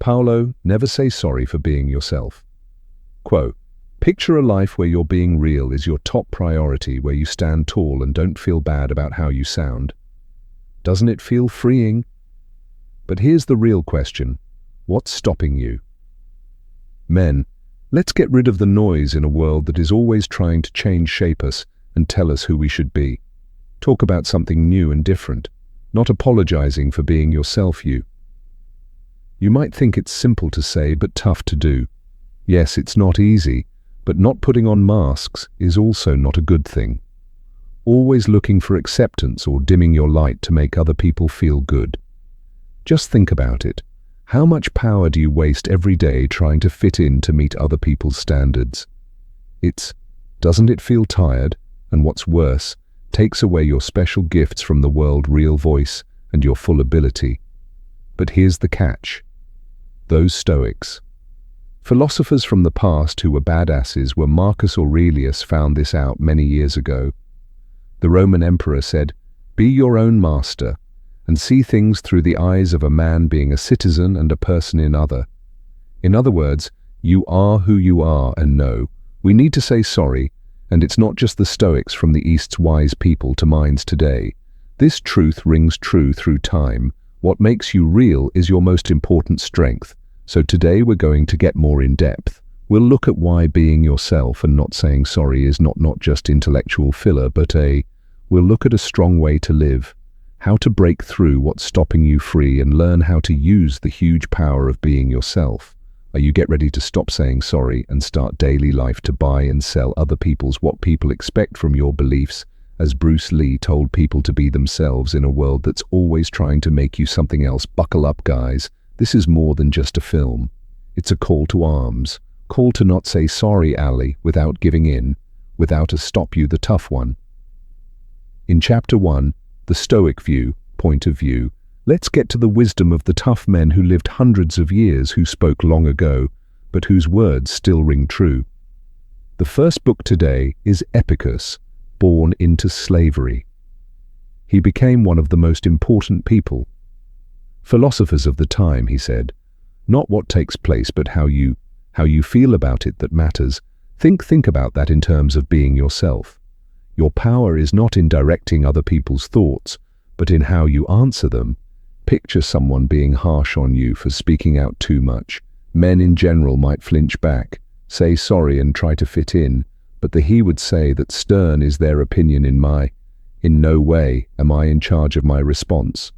Paulo, never say sorry for being yourself. Quote, picture a life where your being real is your top priority, where you stand tall and don't feel bad about how you sound. Doesn't it feel freeing? But here's the real question. What's stopping you? Men, let's get rid of the noise in a world that is always trying to shape us and tell us who we should be. Talk about something new and different, not apologizing for being yourself you. You might think it's simple to say but tough to do. Yes, it's not easy, but not putting on masks is also not a good thing. Always looking for acceptance or dimming your light to make other people feel good. Just think about it. How much power do you waste every day trying to fit in to meet other people's standards? Doesn't it feel tired? And what's worse, takes away your special gifts from the world, real voice, and your full ability. But here's the catch. Those Stoics. Philosophers from the past who were badasses were Marcus Aurelius found this out many years ago. The Roman emperor said, "Be your own master, and see things through the eyes of a man being a citizen and a person in other." In other words, you are who you are, and no, we need to say sorry, and it's not just the Stoics from the East's wise people to minds today. This truth rings true through time. What makes you real is your most important strength. So today we're going to get more in depth. We'll look at why being yourself and not saying sorry is not just intellectual filler, but we'll look at a strong way to live, how to break through what's stopping you free and learn how to use the huge power of being yourself. Are you ready to stop saying sorry and start daily life to buy and sell other people's what people expect from your beliefs? As Bruce Lee told people to be themselves in a world that's always trying to make you something else. Buckle up, guys. This is more than just a film. It's a call to arms. Call to not say sorry, Ali, without giving in, without a stop you the tough one. In Chapter 1, the Stoic point of view, let's get to the wisdom of the tough men who lived hundreds of years, who spoke long ago, but whose words still ring true. The first book today is Epicurus, born into slavery. He became one of the most important philosophers of the time, he said. Not what takes place, but how you feel about it that matters. Think about that in terms of being yourself. Your power is not in directing other people's thoughts, but in how you answer them. Picture someone being harsh on you for speaking out too much. Men in general might flinch back, say sorry and try to fit in, but he would say that stern is their opinion. In no way am I in charge of my response.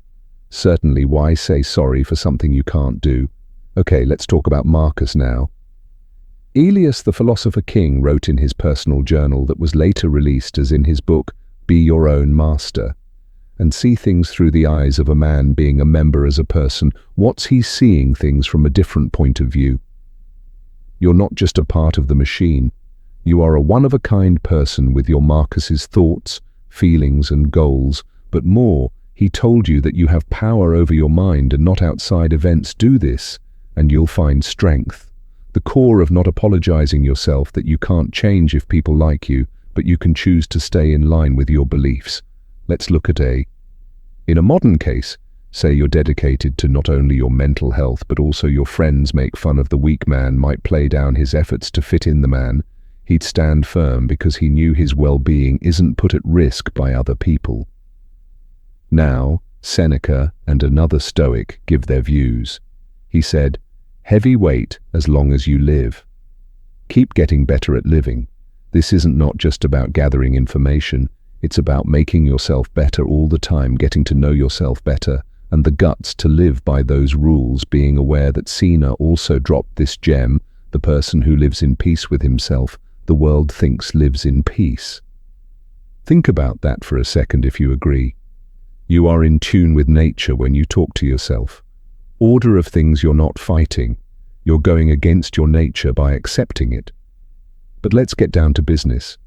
Certainly, why say sorry for something you can't do? Okay, let's talk about Marcus now. Aurelius, the philosopher king, wrote in his personal journal that was later released as in his book, Be Your Own Master, and see things through the eyes of a man being a member as a person. What's he seeing? Things from a different point of view. You're not just a part of the machine. You are a one-of-a-kind person with your Marcus's thoughts, feelings and goals, but more, he told you that you have power over your mind and not outside events. Do this, and you'll find strength. The core of not apologizing yourself that you can't change if people like you, but you can choose to stay in line with your beliefs. Let's look at in a modern case, say you're dedicated to not only your mental health, but also your friends make fun of the weak man, might play down his efforts to fit in the man. He'd stand firm because he knew his well-being isn't put at risk by other people. Now, Seneca and another Stoic give their views. He said, "Heavy weight as long as you live. Keep getting better at living. This isn't not just about gathering information, it's about making yourself better all the time, getting to know yourself better, and the guts to live by those rules, being aware that Cena also dropped this gem, the person who lives in peace with himself, the world thinks lives in peace." Think about that for a second if you agree. You are in tune with nature when you talk to yourself. Order of things, you're not fighting. You're going against your nature by accepting it. But let's get down to business.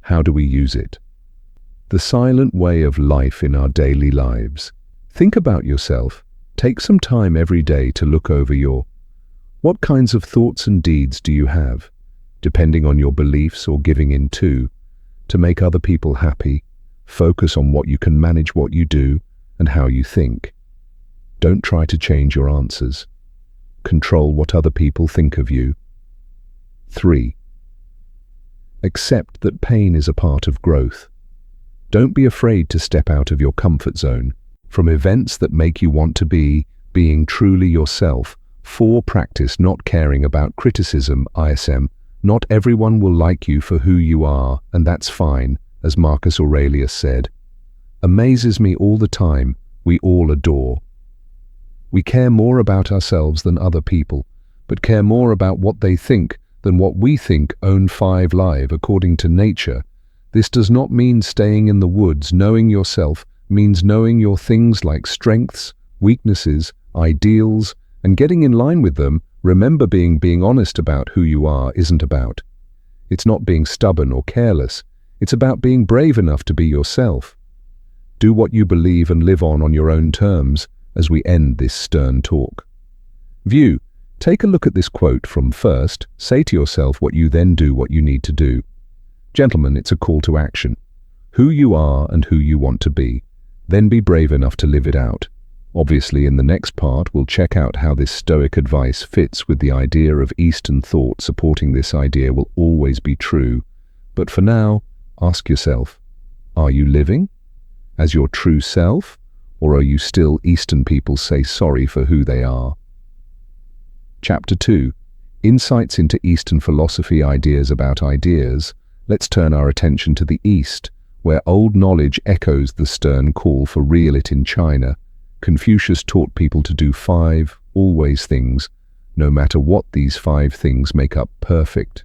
How do we use it? The silent way of life in our daily lives. Think about yourself. Take some time every day to look over what kinds of thoughts and deeds do you have, depending on your beliefs or giving in to make other people happy. Focus on what you can manage, what you do, and how you think. Don't try to change your answers. control what other people think of you. 3. Accept that pain is a part of growth. Don't be afraid to step out of your comfort zone. From events that make you want to be, being truly yourself. 4. Practice not caring about criticism, ISM. Not everyone will like you for who you are, and that's fine, as Marcus Aurelius said. Amazes me all the time, we all adore. We care more about ourselves than other people, but care more about what they think than what we think. Own 5 Live according to nature. This does not mean staying in the woods. Knowing yourself means knowing your things like strengths, weaknesses, ideals, and getting in line with them. Remember, being honest about who you are isn't about. It's not being stubborn or careless. It's about being brave enough to be yourself. Do what you believe and live on your own terms as we end this stern talk. View. Take a look at this quote from first, say to yourself what you then do what you need to do. Gentlemen, it's a call to action. Who you are and who you want to be. Then be brave enough to live it out. Obviously, in the next part, we'll check out how this Stoic advice fits with the idea of Eastern thought. Supporting this idea will always be true. But for now, ask yourself, are you living as your true self, or are you still Eastern people say sorry for who they are? Chapter 2. Insights into Eastern philosophy. Ideas about ideas. Let's turn our attention to the East, where old knowledge echoes the stern call for real it in China. Confucius taught people to do 5 always things, no matter what these 5 things make up perfect.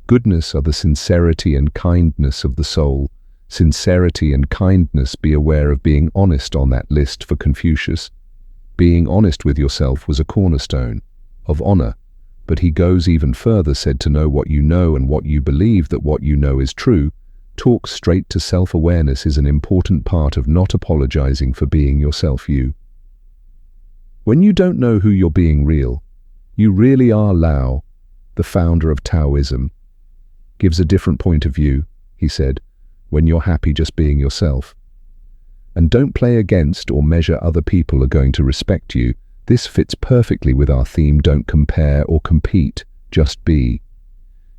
Goodness are the sincerity and kindness of the soul. Sincerity and kindness. Be aware of being honest on that list for Confucius. Being honest with yourself was a cornerstone of honor. But he goes even further, said to know what you know and what you believe, that what you know is true. Talk straight to self-awareness is an important part of not apologizing for being yourself. When you don't know who you're being real, you really are. Lao, the founder of Taoism, gives a different point of view. He said, when you're happy just being yourself. And don't play against or measure other people are going to respect you. This fits perfectly with our theme, don't compare or compete, just be.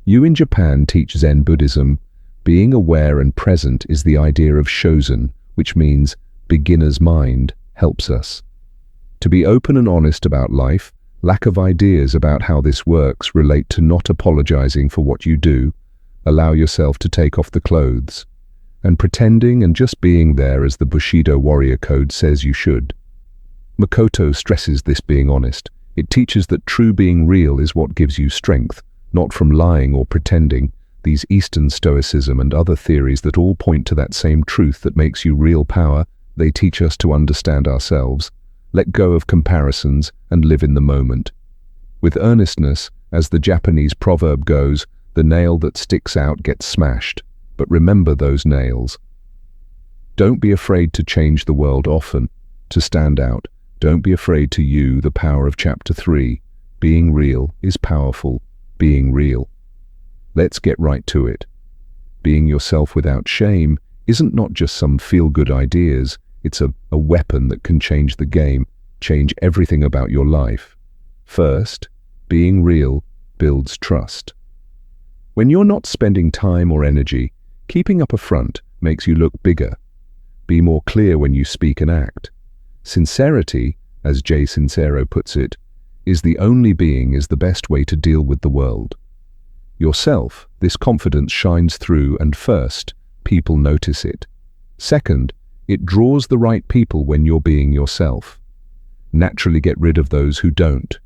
You in Japan teach Zen Buddhism. Being aware and present is the idea of shozen, which means beginner's mind, helps us to be open and honest about life. Lack of ideas about how this works relate to not apologizing for what you do. Allow yourself to take off the clothes and pretending and just being there as the Bushido warrior code says you should. Makoto stresses this being honest. It teaches that true being real is what gives you strength, not from lying or pretending. These Eastern Stoicism and other theories that all point to that same truth that makes you real power. They teach us to understand ourselves, let go of comparisons, and live in the moment. With earnestness, as the Japanese proverb goes, the nail that sticks out gets smashed. But remember those nails. Don't be afraid to change the world often, to stand out. Don't be afraid to you, the power of Chapter 3. Being real is powerful. Being real. Let's get right to it. Being yourself without shame isn't not just some feel-good ideas. It's a weapon that can change the game, change everything about your life. First, being real builds trust. When you're not spending time or energy, keeping up a front makes you look bigger. Be more clear when you speak and act. Sincerity, as Jay Sincero puts it, is the best way to deal with the world. Yourself, this confidence shines through, and first, people notice it. Second, it draws the right people when you're being yourself. Naturally get rid of those who don't.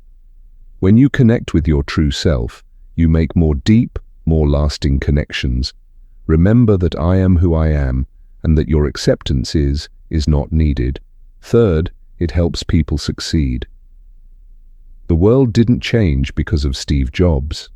When you connect with your true self, you make more deep, more lasting connections. Remember that I am who I am, and that your acceptance is not needed. Third, it helps people succeed. The world didn't change because of Steve Jobs.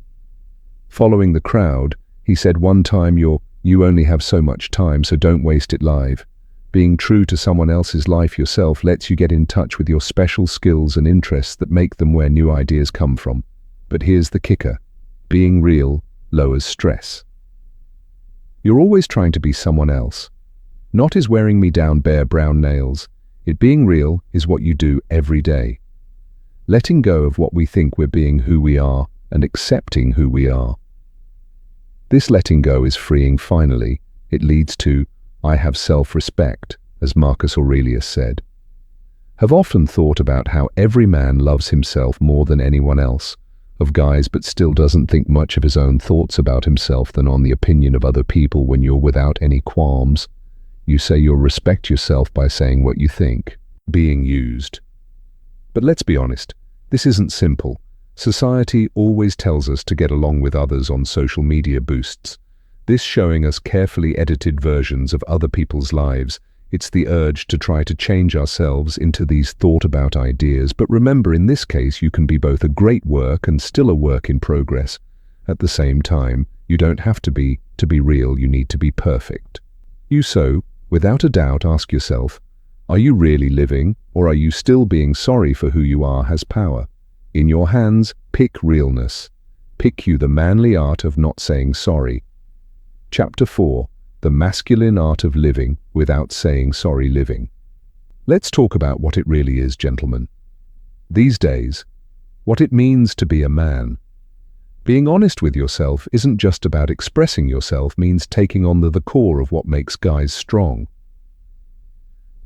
Following the crowd, he said one time, you only have so much time, so don't waste it. Live. Being true to someone else's life yourself lets you get in touch with your special skills and interests that make them where new ideas come from. But here's the kicker. Being real lowers stress. You're always trying to be someone else. Not is wearing me down bare brown nails. It being real is what you do every day. letting go of what we think we're being who we are and accepting who we are. This letting go is freeing finally. It leads to, I have self-respect, as Marcus Aurelius said. Have often thought about how every man loves himself more than anyone else, of guys, but still doesn't think much of his own thoughts about himself than on the opinion of other people. When you're without any qualms, you say you'll respect yourself by saying what you think. Being used. But let's be honest, this isn't simple. Society always tells us to get along with others on social media boosts. This showing us carefully edited versions of other people's lives. It's the urge to try to change ourselves into these thought-about ideas. But remember, in this case, you can be both a great work and still a work in progress. At the same time, you don't have to be real, you need to be perfect. So, without a doubt, ask yourself, are you really living, or are you still being sorry for who you are? Has power in your hands. Pick realness. Pick you the manly art of not saying sorry. Chapter 4. The masculine art of living without saying sorry. Living. Let's talk about what it really is, gentlemen. These days, what it means to be a man. Being honest with yourself isn't just about expressing yourself, means taking on the core of what makes guys strong.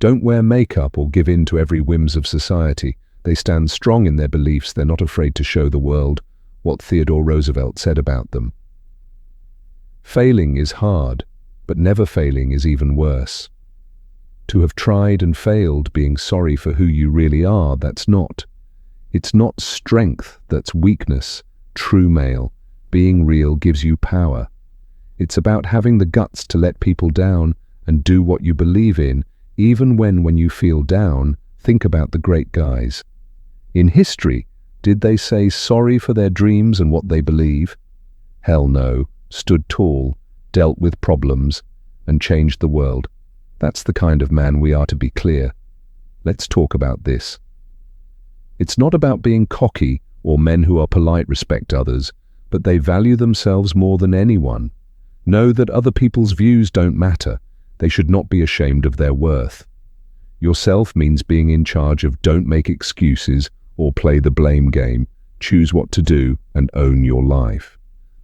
Don't wear makeup or give in to every whims of society. They stand strong in their beliefs. They're not afraid to show the world what Theodore Roosevelt said about them. Failing is hard, but never failing is even worse. To have tried and failed, being sorry for who you really are, it's not strength, that's weakness. True male, being real gives you power. It's about having the guts to let people down and do what you believe in, even when you feel down. Think about the great guys. In history, did they say sorry for their dreams and what they believe? Hell no. Stood tall, dealt with problems, and changed the world. That's the kind of man we are, to be clear. Let's talk about this. It's not about being cocky, or men who are polite respect others, but they value themselves more than anyone. Know that other people's views don't matter. They should not be ashamed of their worth. Yourself means being in charge of. Don't make excuses or play the blame game. Choose what to do and own your life.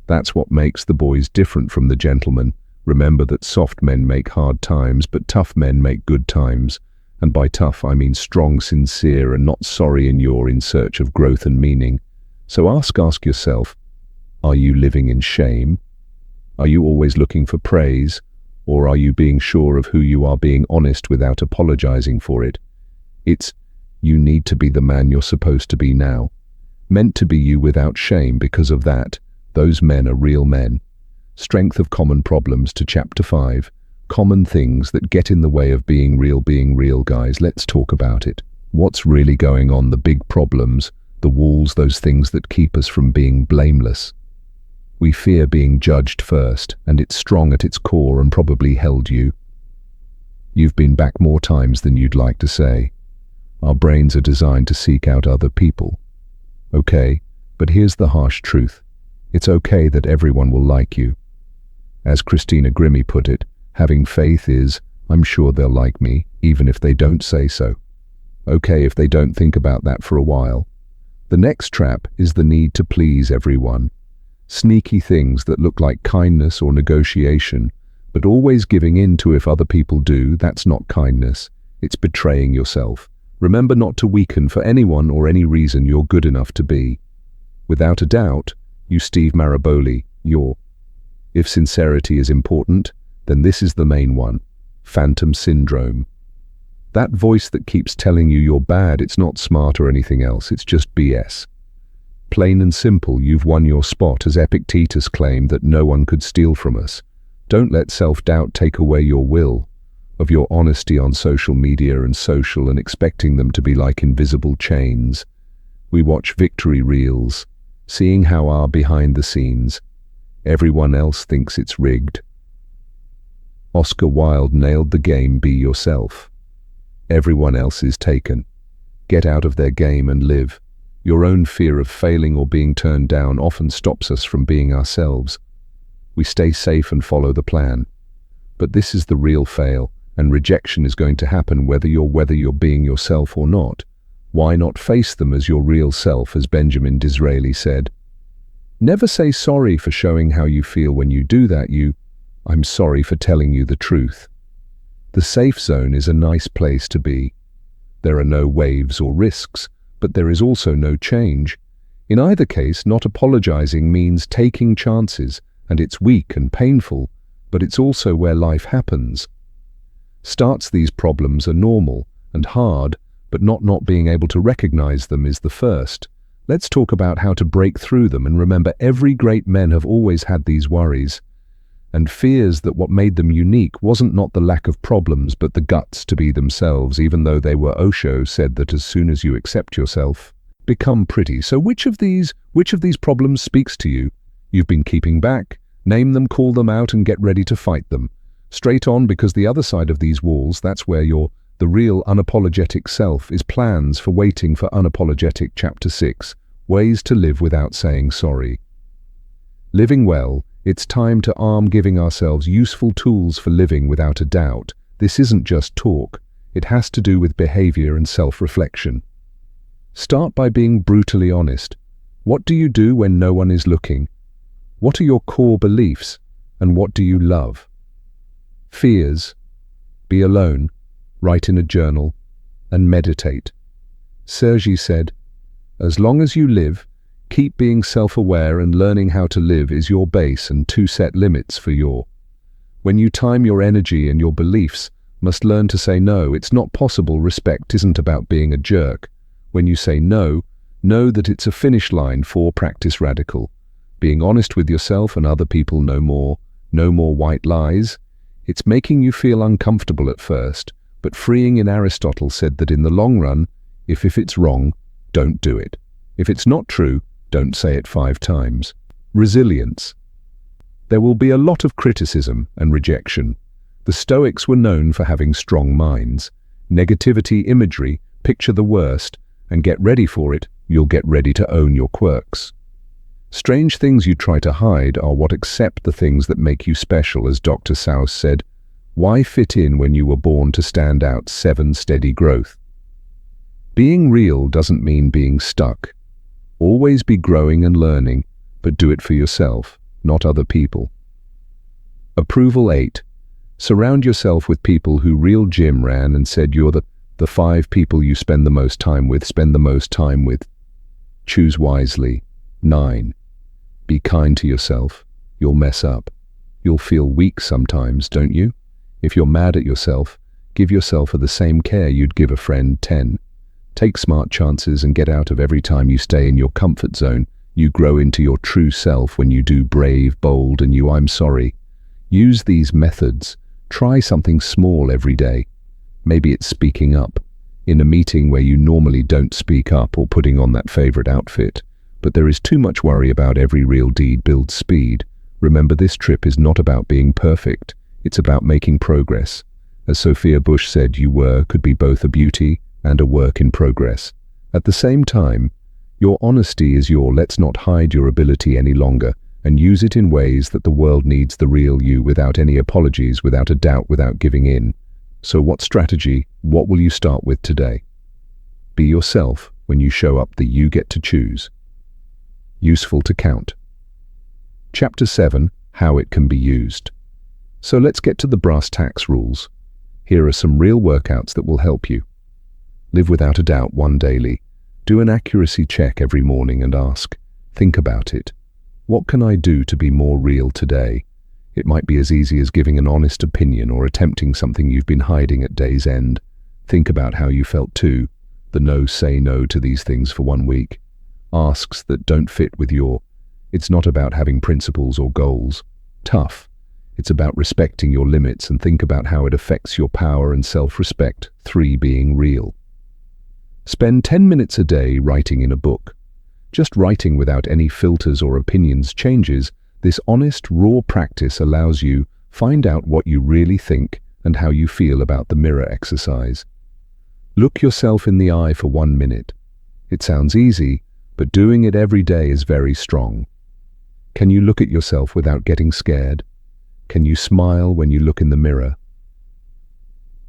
That's what makes the boys different from the gentlemen. Remember that soft men make hard times, but tough men make good times. And by tough, I mean strong, sincere, and not sorry. And you're in search of growth and meaning. So ask yourself, are you living in shame? Are you always looking for praise? Or are you being sure of who you are, being honest without apologizing for it? You need to be the man you're supposed to be now. Meant to be you without shame. Because of that, those men are real men. Strength of common problems to Chapter 5. Common things that get in the way of being real. Being real, guys, let's talk about it. What's really going on? The big problems, the walls, those things that keep us from being blameless. We fear being judged first, and it's strong at its core and probably held you. You've been back more times than you'd like to say. Our brains are designed to seek out other people. Okay, but here's the harsh truth. It's okay that everyone will like you. As Christina Grimmie put it, having faith is, I'm sure they'll like me, even if they don't say so. Okay if they don't think about that for a while. The next trap is the need to please everyone. Sneaky things that look like kindness or negotiation, but always giving in to if other people do. That's not kindness. It's betraying yourself. Remember not to weaken for anyone or any reason. You're good enough to be. Without a doubt, you Steve Maraboli, if sincerity is important, then this is the main one. Phantom syndrome. That voice that keeps telling you you're bad. It's not smart or anything else, it's just BS. Plain and simple, you've won your spot. As Epictetus claimed that no one could steal from us. Don't let self-doubt take away your will, of your honesty on social media and expecting them to be like invisible chains. We watch victory reels, seeing how our behind the scenes, everyone else thinks it's rigged. Oscar Wilde nailed the game. Be yourself. Everyone else is taken. Get out of their game and live. Your own fear of failing or being turned down often stops us from being ourselves. We stay safe and follow the plan. But this is the real fail, and rejection is going to happen whether you're being yourself or not. Why not face them as your real self, as Benjamin Disraeli said? Never say sorry for showing how you feel when you do that. I'm sorry for telling you the truth. The safe zone is a nice place to be. There are no waves or risks, but there is also no change. In either case, not apologizing means taking chances, and it's weak and painful, but it's also where life happens. These problems are normal and hard, but not being able to recognize them is the first. Let's talk about how to break through them, and remember, every great men have always had these worries and fears, that what made them unique wasn't not the lack of problems, but the guts to be themselves, even though they were. Osho said that as soon as you accept yourself, become pretty. So which of these problems speaks to you? You've been keeping back. Name them, call them out, and get ready to fight them. Straight on, because the other side of these walls, that's where the real unapologetic self is. Plans for waiting for unapologetic. Chapter 6, Ways to live without saying sorry. Living well, it's time to giving ourselves useful tools for living without a doubt. This isn't just talk. It has to do with behavior and self-reflection. Start by being brutally honest. What do you do when no one is looking? What are your core beliefs, and what do you love? Fears. Be alone, write in a journal, and meditate. Sergi said, as long as you live, keep being self-aware, and learning how to live is your base, and to set limits for your. When you time your energy and your beliefs, must learn to say no. It's not possible. Respect isn't about being a jerk. When you say no, know that it's a finish line. For practice radical. Being honest with yourself and other people. No more white lies. It's making you feel uncomfortable at first, but freeing. In Aristotle said that in the long run, if it's wrong, don't do it. If it's not true, don't say it 5 times. Resilience. There will be a lot of criticism and rejection. The Stoics were known for having strong minds. Negativity imagery, picture the worst, and get ready for it. You'll get ready to own your quirks. Strange things you try to hide are what accept the things that make you special. As Dr. Seuss said, why fit in when you were born to stand out? 7 Steady growth. Being real doesn't mean being stuck. Always be growing and learning, but do it for yourself, not other people. Approval 8. Surround yourself with people who. Real Jim ran and said you're the 5 people you spend the most time with. Spend the most time with. Choose wisely. 9. Be kind to yourself. You'll mess up. You'll feel weak sometimes, don't you? If you're mad at yourself, give yourself the same care you'd give a friend. 10. Take smart chances and get out of. Every time you stay in your comfort zone, you grow into your true self. When you do brave, bold, and I'm sorry. Use these methods. Try something small every day. Maybe it's speaking up in a meeting where you normally don't speak up, or putting on that favorite outfit. But there is too much worry about. Every real deed builds speed. Remember, this trip is not about being perfect. It's about making progress. As Sophia Bush said, could be both a beauty and a work in progress. At the same time, your honesty is let's not hide your ability any longer, and use it in ways that the world needs. The real you, without any apologies, without a doubt, without giving in. So what strategy, what will you start with today? Be yourself. When you show up, you get to choose. Useful to count. Chapter 7, How it can be used. So let's get to the brass tacks rules. Here are some real workouts that will help you. Live without a doubt. 1 daily. Do an accuracy check every morning and think about it. What can I do to be more real today? It might be as easy as giving an honest opinion, or attempting something you've been hiding at day's end. Think about how you felt too. Say no to these things for 1 week. Asks that don't fit with your. It's not about having principles or goals. Tough. It's about respecting your limits, and think about how it affects your power and self-respect. 3. Being real. Spend 10 minutes a day writing in a book. Just writing without any filters or opinions changes. This honest, raw practice allows you find out what you really think and how you feel. About the mirror exercise. Look yourself in the eye for 1 minute. It sounds easy, but doing it every day is very strong. Can you look at yourself without getting scared? Can you smile when you look in the mirror?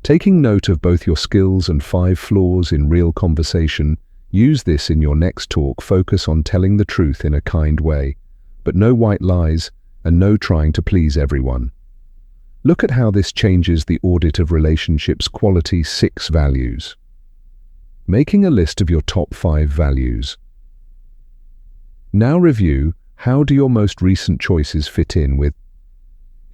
Taking note of both your skills and 5 flaws in real conversation, use this in your next talk. Focus on telling the truth in a kind way, but no white lies and no trying to please everyone. Look at how this changes the audit of relationships. Quality 6 values. Making a list of your top 5 values. Now review, how do your most recent choices fit in with?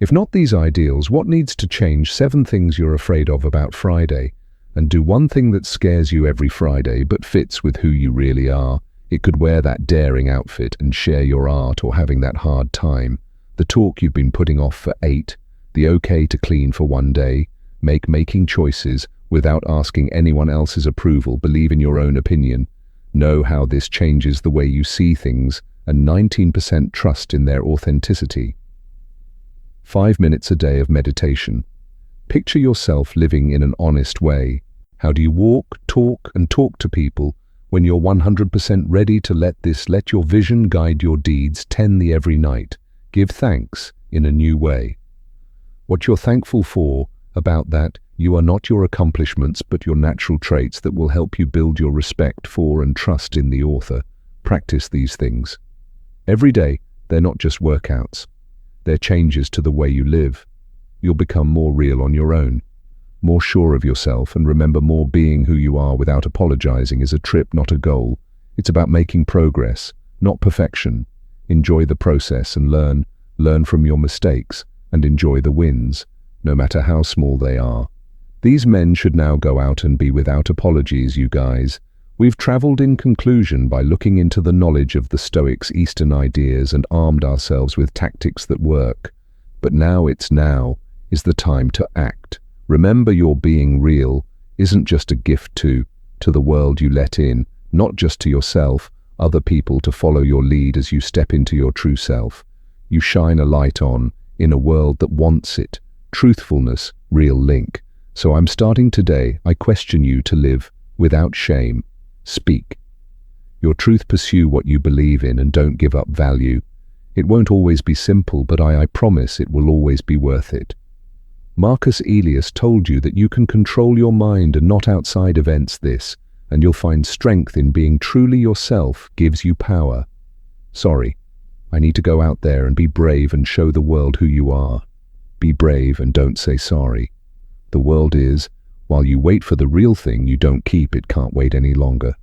If not these ideals, what needs to change? 7 things you're afraid of about Friday, and do 1 thing that scares you every Friday but fits with who you really are. It could wear that daring outfit and share your art, or having that hard time. The talk you've been putting off for 8, the okay to clean for 1 day, making choices without asking anyone else's approval, believe in your own opinion, know how this changes the way you see things, and 19% trust in their authenticity. 5 minutes a day of meditation. Picture yourself living in an honest way. How do you walk, talk to people when you're 100% ready to let your vision guide your deeds? 10 the every night. Give thanks in a new way. What you're thankful for about that, you are not your accomplishments but your natural traits that will help you build your respect for and trust in the author. Practice these things. Every day, they're not just workouts. They're changes to the way you live. You'll become more real on your own, more sure of yourself, and remember, more being who you are without apologizing is a trip, not a goal. It's about making progress, not perfection. Enjoy the process and learn from your mistakes, and enjoy the wins, no matter how small they are. These men should now go out and be without apologies, you guys. We've traveled in conclusion by looking into the knowledge of the Stoics' Eastern ideas and armed ourselves with tactics that work. But now is the time to act. Remember, your being real isn't just a gift to the world you let in, not just to yourself, other people to follow your lead as you step into your true self. You shine a light on in a world that wants it. Truthfulness, real link. So I'm starting today. I question you to live without shame. Speak your truth, pursue what you believe in, and don't give up value. It won't always be simple, but I promise it will always be worth it. Marcus Aurelius told you that you can control your mind and not outside events. And you'll find strength in being truly yourself gives you power. Sorry, I need to go out there and be brave and show the world who you are. Be brave and don't say sorry. The world is, while you wait for the real thing you don't keep, it can't wait any longer.